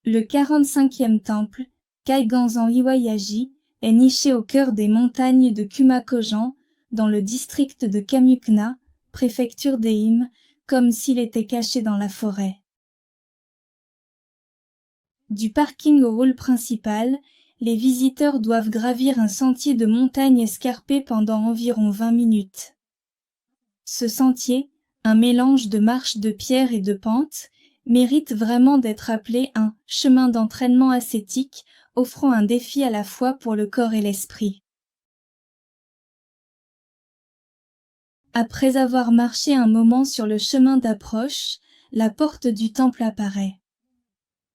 Le 45e temple, Kaiganzan Iwayaji, est niché au cœur des montagnes de Kumakojan, dans le district de Kamukna, préfecture d'Ehime, comme s'il était caché dans la forêt. Du parking au hall principal, les visiteurs doivent gravir un sentier de montagne escarpé pendant environ 20 minutes. Ce sentier, un mélange de marches de pierre et de pentes, mérite vraiment d'être appelé un « chemin d'entraînement ascétique », offrant un défi à la fois pour le corps et l'esprit. Après avoir marché un moment sur le chemin d'approche, la porte du temple apparaît.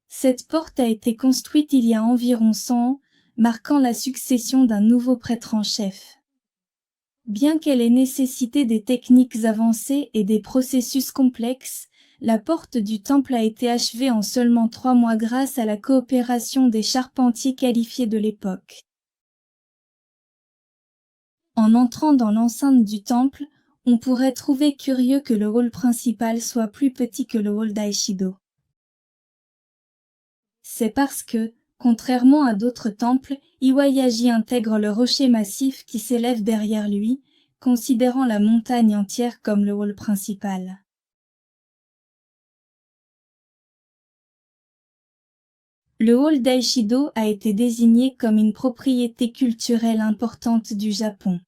Cette porte a été construite il y a environ 100 ans, marquant la succession d'un nouveau prêtre en chef. Bien qu'elle ait nécessité des techniques avancées et des processus complexes, la porte du temple a été achevée en seulement 3 mois grâce à la coopération des charpentiers qualifiés de l'époque. En entrant dans l'enceinte du temple, on pourrait trouver curieux que le hall principal soit plus petit que le hall d'Aishido. C'est parce que, contrairement à d'autres temples, Iwayaji intègre le rocher massif qui s'élève derrière lui, considérant la montagne entière comme le hall principal. Le hall d'Aishido a été désigné comme une propriété culturelle importante du Japon.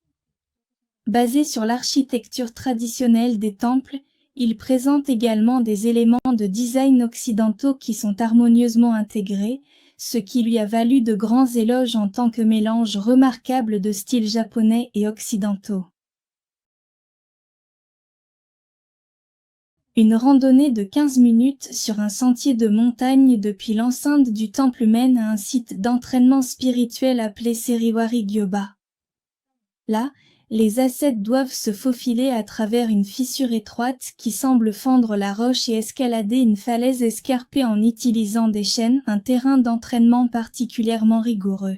Basé sur l'architecture traditionnelle des temples, il présente également des éléments de design occidentaux qui sont harmonieusement intégrés, ce qui lui a valu de grands éloges en tant que mélange remarquable de styles japonais et occidentaux. Une randonnée de 15 minutes sur un sentier de montagne depuis l'enceinte du temple mène à un site d'entraînement spirituel appelé Seriwari Gyoba. Là, les ascètes doivent se faufiler à travers une fissure étroite qui semble fendre la roche et escalader une falaise escarpée en utilisant des chaînes, un terrain d'entraînement particulièrement rigoureux.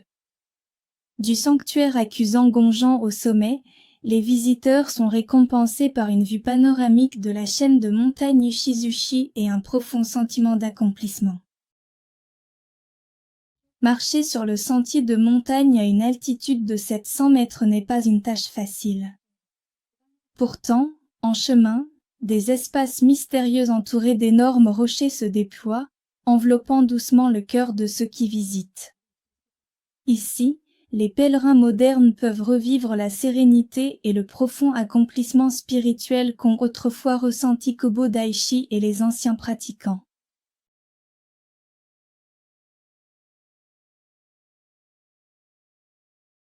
Du sanctuaire accusant Gonjan au sommet, les visiteurs sont récompensés par une vue panoramique de la chaîne de montagnes Ishizushi et un profond sentiment d'accomplissement. Marcher sur le sentier de montagne à une altitude de 700 mètres n'est pas une tâche facile. Pourtant, en chemin, des espaces mystérieux entourés d'énormes rochers se déploient, enveloppant doucement le cœur de ceux qui visitent. Ici, les pèlerins modernes peuvent revivre la sérénité et le profond accomplissement spirituel qu'ont autrefois ressenti Kobo Daishi et les anciens pratiquants.